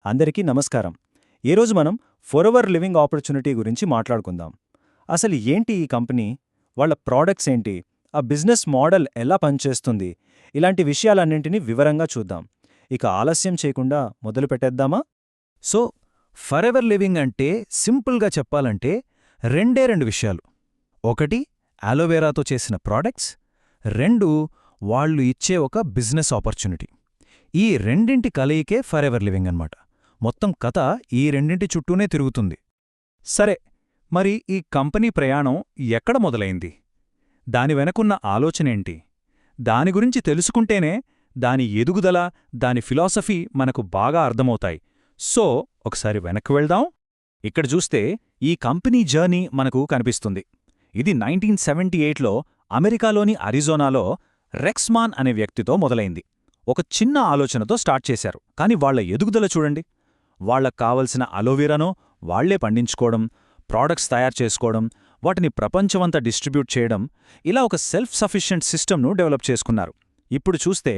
అందరికీ నమస్కారం. ఈరోజు మనం ఫరెవర్ లివింగ్ ఆపర్చునిటీ గురించి మాట్లాడుకుందాం. అసలు ఏంటి ఈ కంపెనీ, వాళ్ళ ప్రోడక్ట్స్ ఏంటి, ఆ బిజినెస్ మోడల్ ఎలా పనిచేస్తుంది, ఇలాంటి విషయాలన్నింటినీ వివరంగా చూద్దాం. ఇక ఆలస్యం చేయకుండా మొదలు పెట్టేద్దామా? సో ఫరెవర్ లివింగ్ అంటే సింపుల్గా చెప్పాలంటే రెండు విషయాలు. ఒకటి అలోవెరాతో చేసిన ప్రోడక్ట్స్, రెండు వాళ్ళు ఇచ్చే ఒక బిజినెస్ ఆపర్చునిటీ. ఈ రెండింటి కలయికే ఫరెవర్ లివింగ్ అన్నమాట. మొత్తం కథ ఈ రెండింటి చుట్టూనే తిరుగుతుంది. సరే, మరి ఈ కంపెనీ ప్రయాణం ఎక్కడ మొదలైంది? దాని వెనకున్న ఆలోచనేంటి? దాని గురించి తెలుసుకుంటేనే దాని ఎదుగుదల, దాని ఫిలాసఫీ మనకు బాగా అర్థమవుతాయి. సో ఒకసారి వెనక్కి వెళ్దాం. ఇక్కడ చూస్తే ఈ కంపెనీ జర్నీ మనకు కనిపిస్తుంది. ఇది 1978లో అమెరికాలోని అరిజోనాలో రెక్స్మాన్ అనే వ్యక్తితో మొదలైంది. ఒక చిన్న ఆలోచనతో స్టార్ట్ చేశారు, కాని వాళ్ల ఎదుగుదల చూడండి. వాళ్లకు కావలసిన అలోవెరాను వాళ్లే పండించుకోవడం, ప్రోడక్ట్స్ తయారు చేసుకోవడం, వాటిని ప్రపంచమంతా డిస్ట్రిబ్యూట్ చేయడం, ఇలా ఒక సెల్ఫ్ సఫిషియెంట్ సిస్టమ్ను డెవలప్ చేసుకున్నారు. ఇప్పుడు చూస్తే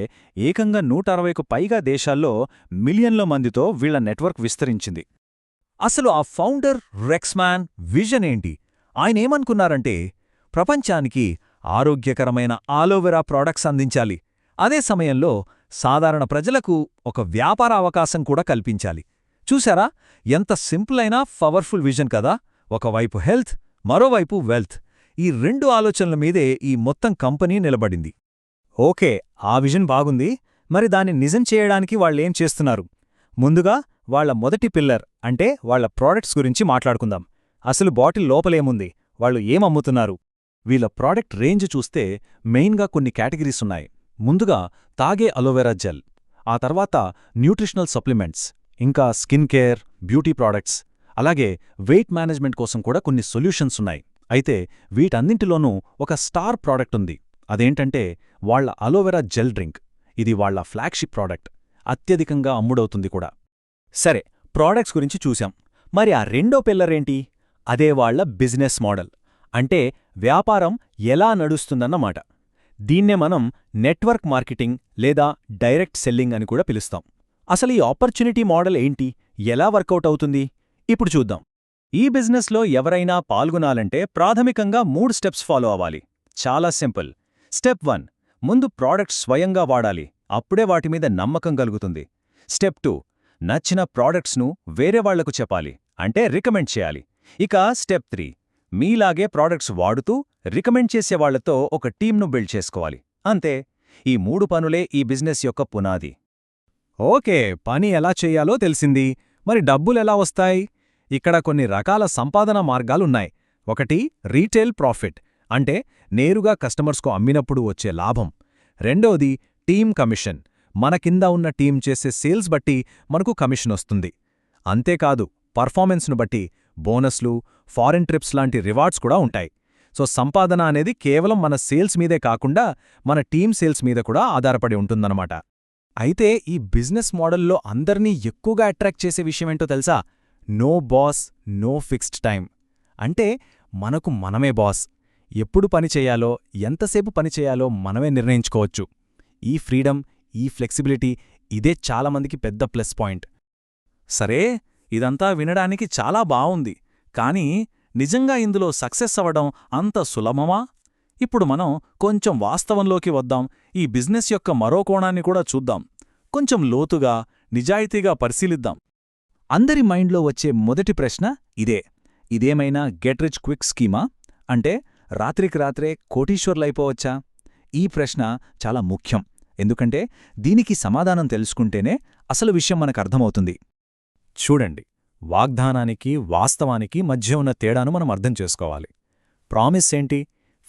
ఏకంగా 160కు పైగా దేశాల్లో మిలియన్ల మందితో వీళ్ల నెట్వర్క్ విస్తరించింది. అసలు ఆ ఫౌండర్ రెక్స్మాన్ విజన్ ఏంటి? ఆయనేమనుకున్నారంటే ప్రపంచానికి ఆరోగ్యకరమైన అలోవెరా ప్రోడక్ట్స్ అందించాలి, అదే సమయంలో సాధారణ ప్రజలకు ఒక వ్యాపార అవకాశం కూడా కల్పించాలి. చూశారా, ఎంత సింపుల్ అయినా పవర్ఫుల్ విజన్ కదా. ఒకవైపు హెల్త్, మరోవైపు వెల్త్, ఈ రెండు ఆలోచనల మీదే ఈ మొత్తం కంపెనీ నిలబడింది. ఓకే, ఆ విజన్ బాగుంది. మరి దాన్ని నిజం చేయడానికి వాళ్ళేం చేస్తున్నారు? ముందుగా వాళ్ల మొదటి పిల్లర్ అంటే వాళ్ల ప్రోడక్ట్స్ గురించి మాట్లాడుకుందాం. అసలు బాటిల్ లోపలేముంది, వాళ్ళు ఏమమ్ముతున్నారు? వీళ్ళ ప్రోడక్ట్ రేంజ్ చూస్తే మెయిన్గా కొన్ని కేటగిరీస్ ఉన్నాయి. ముందుగా తాగే అలోవెరా జెల్, ఆ తర్వాత న్యూట్రిషనల్ సప్లిమెంట్స్, ఇంకా స్కిన్ కేర్, బ్యూటీ ప్రోడక్ట్స్, అలాగే వెయిట్ మేనేజ్మెంట్ కోసం కూడా కొన్ని సొల్యూషన్స్ ఉన్నాయి. అయితే వీటన్నింటిలోనూ ఒక స్టార్ ప్రోడక్ట్ ఉంది. అదేంటంటే వాళ్ల అలోవెరా జెల్ డ్రింక్. ఇది వాళ్ల ఫ్లాగ్షిప్ ప్రోడక్ట్, అత్యధికంగా అమ్ముడవుతుంది కూడా. సరే, ప్రోడక్ట్స్ గురించి చూశాం. మరి ఆ రెండో పిల్లరేంటి? అదే వాళ్ల బిజినెస్ మోడల్, అంటే వ్యాపారం ఎలా నడుస్తుందన్నమాట. దీన్నే మనం నెట్వర్క్ మార్కెటింగ్ లేదా డైరెక్ట్ సెల్లింగ్ అని కూడా పిలుస్తాం. అసలు ఈ ఆపర్చునిటీ మోడల్ ఏంటి, ఎలా వర్కౌట్ అవుతుంది? ఇప్పుడు చూద్దాం. ఈ బిజినెస్లో ఎవరైనా పాల్గొనాలంటే ప్రాథమికంగా 3 స్టెప్స్ ఫాలో అవ్వాలి. చాలా సింపుల్. స్టెప్ 1, ముందు ప్రోడక్ట్స్ స్వయంగా వాడాలి, అప్పుడే వాటిమీద నమ్మకం కలుగుతుంది. స్టెప్ 2, నచ్చిన ప్రోడక్ట్స్ను వేరే వాళ్లకు చెప్పాలి, అంటే రికమెండ్ చేయాలి. ఇక స్టెప్ 3, మీలాగే ప్రోడక్ట్స్ వాడుతూ రికమెండ్ చేసేవాళ్లతో ఒక టీంను బిల్డ్ చేసుకోవాలి. అంతే, ఈ 3 పనులే ఈ బిజినెస్ యొక్క పునాది. ఓకే, పని ఎలా చెయ్యాలో తెలిసింది. మరి డబ్బులెలా వస్తాయి? ఇక్కడ కొన్ని రకాల సంపాదన మార్గాలున్నాయి. ఒకటి రీటైల్ ప్రాఫిట్, అంటే నేరుగా కస్టమర్స్కు అమ్మినప్పుడు వచ్చే లాభం. రెండోది టీమ్ కమిషన్, మన కింద ఉన్న టీం చేసే సేల్స్ బట్టి మనకు కమిషన్ వస్తుంది. అంతేకాదు, పర్ఫార్మెన్స్ను బట్టి బోనస్లు, ఫారెన్ ట్రిప్స్ లాంటి రివార్డ్స్ కూడా ఉంటాయి. సో సంపాదన అనేది కేవలం మన సేల్స్ మీదే కాకుండా మన టీమ్ సేల్స్ మీద కూడా ఆధారపడి ఉంటుందన్నమాట. అయితే ఈ బిజినెస్ మోడల్లో అందర్నీ ఎక్కువగా అట్రాక్ట్ చేసే విషయమేంటో తెలుసా? No boss, no fixed time. అంటే మనకు మనమే బాస్. ఎప్పుడు పని చేయాలో, ఎంతసేపు పని చేయాలో మనమే నిర్ణయించుకోవచ్చు. ఈ ఫ్రీడమ్, ఈ ఫ్లెక్సిబిలిటీ, ఇదే చాలామందికి పెద్ద ప్లస్ పాయింట్. సరే, ఇదంతా వినడానికి చాలా బావుంది. కానీ నిజంగా ఇందులో సక్సెస్ అవ్వడం అంత సులభమా? ఇప్పుడు మనం కొంచెం వాస్తవంలోకి వద్దాం. ఈ బిజినెస్ యొక్క మరో కోణాన్ని కూడా చూద్దాం. కొంచెం లోతుగా, నిజాయితీగా పరిశీలిద్దాం. అందరి మైండ్లో వచ్చే మొదటి ప్రశ్న ఇదే: ఇదేమైనా గెట్ రిచ్ క్విక్ స్కీమా? అంటే రాత్రికి రాత్రే కోటీశ్వర్లైపోవచ్చా? ఈ ప్రశ్న చాలా ముఖ్యం, ఎందుకంటే దీనికి సమాధానం తెలుసుకుంటేనే అసలు విషయం మనకర్థమవుతుంది. చూడండి, వాగ్దానానికి వాస్తవానికి మధ్య ఉన్న తేడాను మనం అర్థం చేసుకోవాలి. ప్రామిస్ ఏంటి?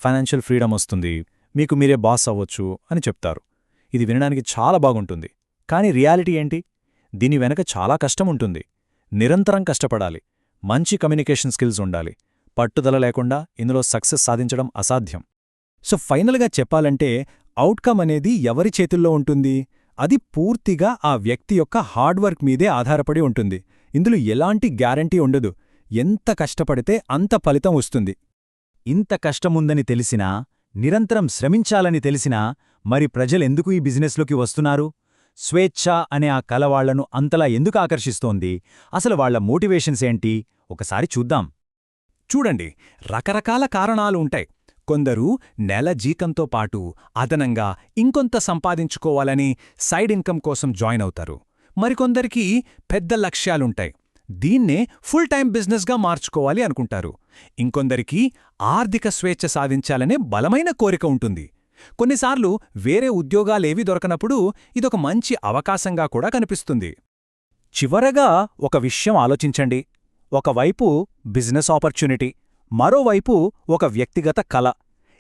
ఫైనాన్షియల్ ఫ్రీడమ్ వస్తుంది, మీకు మీరే బాస్ అవ్వచ్చు అని చెప్తారు. ఇది వినడానికి చాలా బాగుంటుంది. కానీ రియాలిటీ ఏంటి? దీని వెనక చాలా కష్టం ఉంటుంది. నిరంతరం కష్టపడాలి, మంచి కమ్యూనికేషన్ స్కిల్స్ ఉండాలి. పట్టుదల లేకుండా ఇందులో సక్సెస్ సాధించడం అసాధ్యం. సో ఫైనల్గా చెప్పాలంటే అవుట్కమ్ అనేది ఎవరి చేతుల్లో ఉంటుంది? అది పూర్తిగా ఆ వ్యక్తి యొక్క హార్డ్వర్క్ మీదే ఆధారపడి ఉంటుంది. ఇందులో ఎలాంటి గ్యారంటీ ఉండదు. ఎంత కష్టపడితే అంత ఫలితం వస్తుంది. ఇంత కష్టముందని తెలిసినా, నిరంతరం శ్రమించాలని తెలిసినా మరి ప్రజలెందుకు ఈ బిజినెస్లోకి వస్తున్నారు? స్వేచ్ఛ అనే ఆ కల వాళ్లను అంతలా ఎందుకు ఆకర్షిస్తోంది? అసలు వాళ్ల మోటివేషన్స్ ఏంటి? ఒకసారి చూద్దాం. చూడండి, రకరకాల కారణాలు ఉంటాయి. కొందరు నెల జీతంతో పాటు అదనంగా ఇంకొంత సంపాదించుకోవాలని సైడ్ ఇన్కమ్ కోసం జాయిన్ అవుతారు. మరికొందరికి పెద్ద లక్ష్యాలుంటాయి. దీన్నే ఫుల్ టైం బిజినెస్గా మార్చుకోవాలి అనుకుంటారు. ఇంకొందరికి ఆర్థిక స్వేచ్ఛ సాధించాలనే బలమైన కోరిక ఉంటుంది. కొన్నిసార్లు వేరే ఉద్యోగాలేవీ దొరకనప్పుడు ఇదొక మంచి అవకాశంగా కూడా కనిపిస్తుంది. చివరగా ఒక విషయం ఆలోచించండి. ఒకవైపు బిజినెస్ ఆపర్చునిటీ, మరోవైపు ఒక వ్యక్తిగత కల.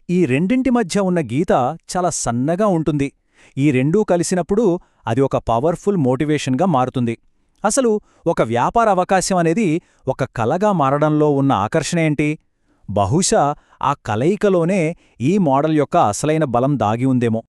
ఈ రెండింటి మధ్య ఉన్న గీత చాలా సన్నగా ఉంటుంది. ఈ రెండూ కలిసినప్పుడు అది ఒక పవర్ఫుల్ మోటివేషన్గా మారుతుంది. అసలు ఒక వ్యాపార అవకాశం అనేది ఒక కలగా మారడంలో ఉన్న ఆకర్షణ ఏంటి? బహుశా ఆ కలయికలోనే ఈ మోడల్ యొక్క అసలైన బలం దాగి ఉందేమో.